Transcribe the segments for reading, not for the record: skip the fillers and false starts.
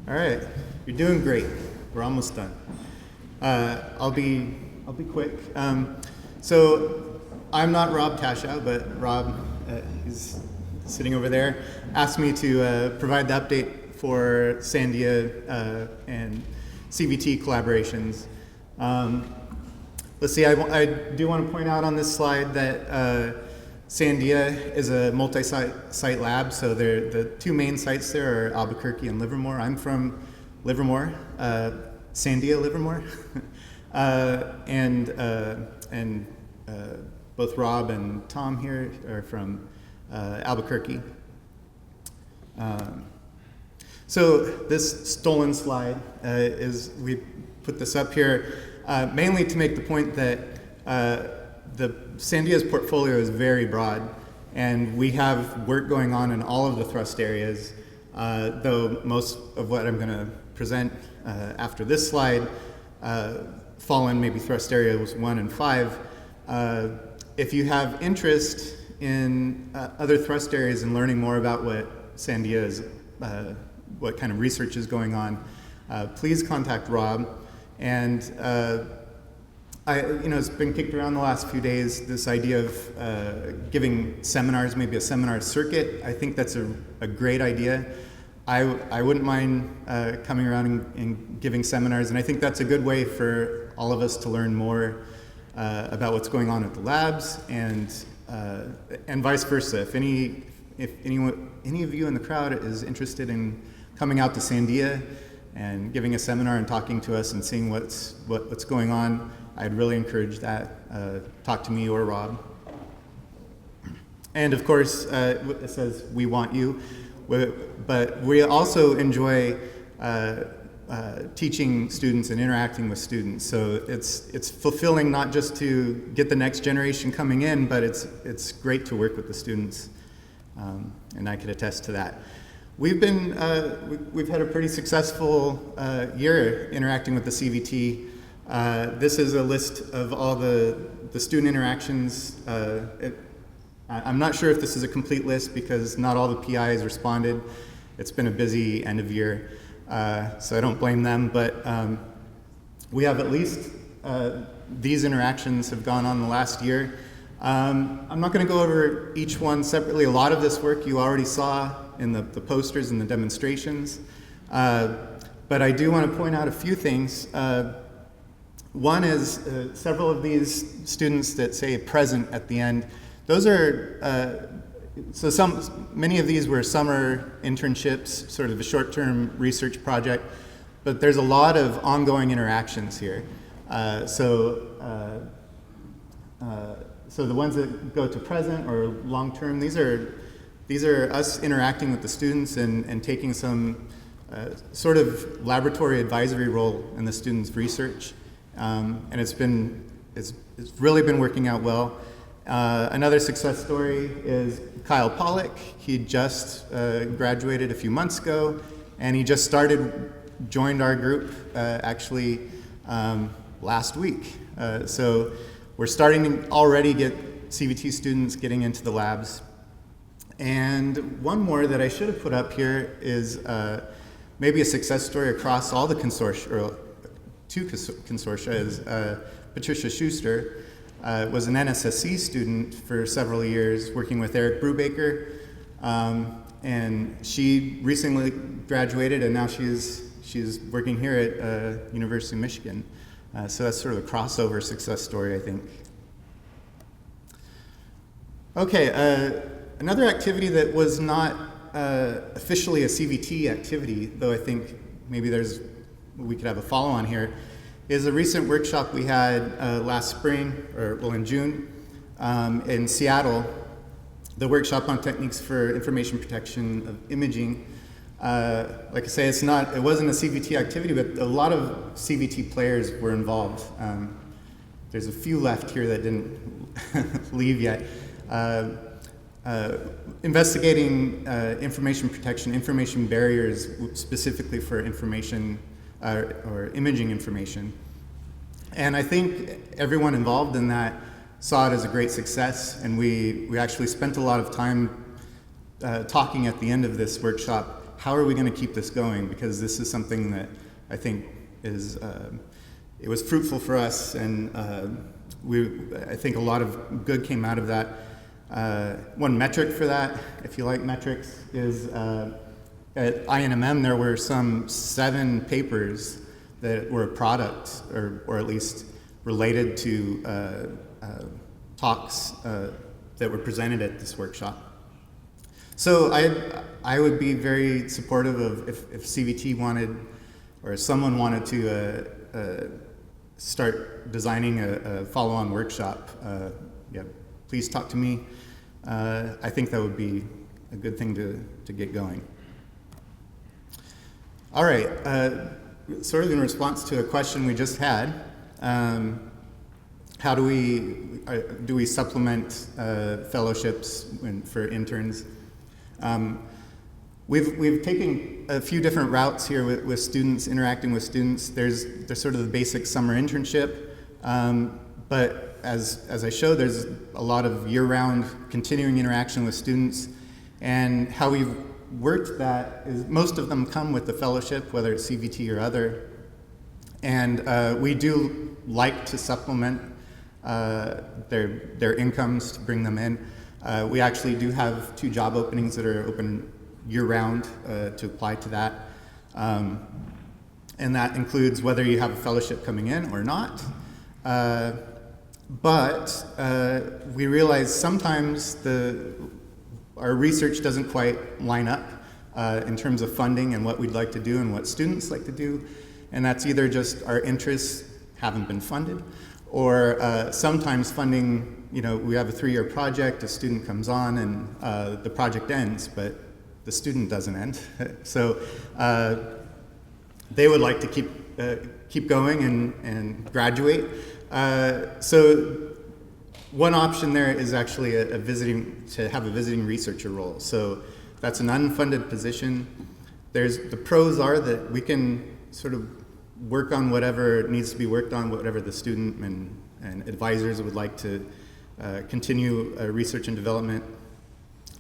All right, you're doing great. We're almost done. I'll be quick. So I'm not Rob Tashow, but Rob, he's sitting over there, asked me to provide the update for Sandia and CVT collaborations. Let's see, I do want to point out on this slide that Sandia is a multi-site lab, so the two main sites there are Albuquerque and Livermore. I'm from Livermore, Sandia Livermore, and both Rob and Tom here are from Albuquerque. So this stolen slide we put this up here mainly to make the point that Sandia's portfolio is very broad, and we have work going on in all of the thrust areas, though most of what I'm going to present after this slide fall in maybe thrust areas 1 and 5. If you have interest in other thrust areas and learning more about what Sandia is, what kind of research is going on, please contact Rob. And it's been kicked around the last few days, this idea of giving seminars, maybe a seminar circuit. I think that's a great idea. I wouldn't mind coming around and giving seminars, and I think that's a good way for all of us to learn more about what's going on at the labs, and vice versa. If any of you in the crowd is interested in coming out to Sandia and giving a seminar and talking to us and seeing what's going on, I'd really encourage that. Talk to me or Rob. And of course, it says we want you, but we also enjoy teaching students and interacting with students. So it's fulfilling not just to get the next generation coming in, but it's great to work with the students, and I could attest to that. We've had a pretty successful year interacting with the CVT. This is a list of all the student interactions. I'm not sure if this is a complete list because not all the PIs responded. It's been a busy end of year, so I don't blame them, but we have at least these interactions have gone on the last year. I'm not going to go over each one separately. A lot of this work you already saw in the posters and the demonstrations, but I do want to point out a few things. One is several of these students that say present at the end. Those are, many of these were summer internships, sort of a short-term research project, but there's a lot of ongoing interactions here. So the ones that go to present or long-term, these are us interacting with the students and taking some sort of laboratory advisory role in the students' research. And it's really been working out well. Another success story is Kyle Pollack. He just graduated a few months ago, and he just joined our group actually last week. So we're starting to already get CVT students getting into the labs. And one more that I should have put up here is maybe a success story across all the consortia, or two consortia, is Patricia Schuster. Was an NSSC student for several years working with Eric Brubaker, and she recently graduated, and now she's working here at University of Michigan. So that's sort of a crossover success story, I think. Okay, another activity that was not officially a CVT activity, though I think maybe we could have a follow-on here, is a recent workshop we had last spring, in June, in Seattle, the workshop on techniques for information protection of imaging. Like I say, it wasn't a CVT activity, but a lot of CVT players were involved. There's a few left here that didn't leave yet. Investigating information protection, information barriers, specifically for information or imaging information. And I think everyone involved in that saw it as a great success, and we actually spent a lot of time talking at the end of this workshop how are we going to keep this going? Because this is something that I think is, it was fruitful for us, and I think a lot of good came out of that. One metric for that, if you like metrics, is at INMM there were some 7 papers that were a product, or at least related to talks that were presented at this workshop. So I would be very supportive of if CVT wanted, or someone wanted to start designing a follow-on workshop, yeah, please talk to me. I think that would be a good thing to get going. All right, sort of in response to a question we just had, how do we supplement fellowships for interns? We've taken a few different routes here with students, interacting with students. There's sort of the basic summer internship, but as I showed, there's a lot of year-round continuing interaction with students. And how we've worked that is most of them come with the fellowship, whether it's CVT or other. And we do like to supplement their incomes to bring them in. We actually do have 2 job openings that are open year-round to apply to that. And that includes whether you have a fellowship coming in or not. But we realize sometimes our research doesn't quite line up in terms of funding and what we'd like to do and what students like to do. And that's either just our interests haven't been funded, or sometimes funding, we have a 3-year project, a student comes on, and the project ends, but the student doesn't end. So they would like to keep going and graduate. So one option there is actually to have a visiting researcher role. So that's an unfunded position. The pros are that we can sort of work on whatever needs to be worked on, whatever the student and advisors would like to continue research and development.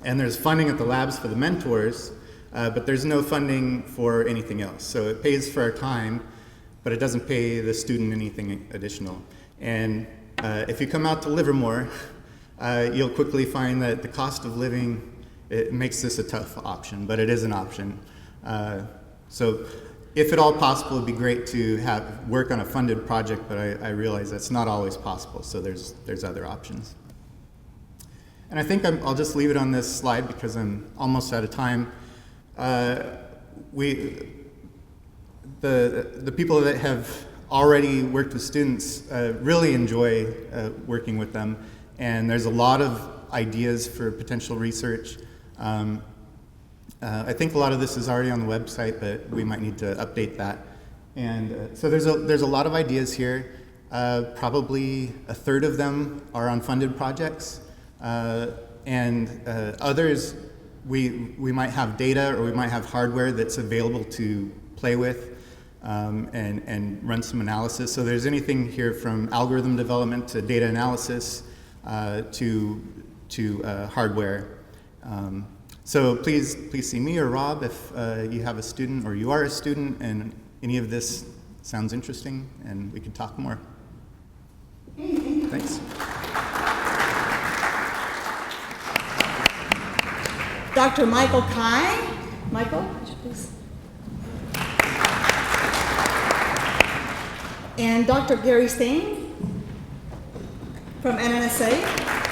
And there's funding at the labs for the mentors, but there's no funding for anything else. So it pays for our time, but it doesn't pay the student anything additional. And if you come out to Livermore, you'll quickly find that the cost of living, it makes this a tough option, but it is an option. So if at all possible, it'd be great to work on a funded project, but I realize that's not always possible, so there's other options. And I think I'll just leave it on this slide because I'm almost out of time. The people that have already worked with students really enjoy working with them, and there's a lot of ideas for potential research. I think a lot of this is already on the website, but we might need to update that. And so there's a lot of ideas here. Probably a third of them are on funded projects, and others we might have data or we might have hardware that's available to play with and run some analysis. So there's anything here from algorithm development to data analysis to hardware. So please see me or Rob if you have a student or you are a student and any of this sounds interesting, and we can talk more. Thanks. Dr. Michael Kai. Michael, please. And Dr. Gary Stain from NNSA.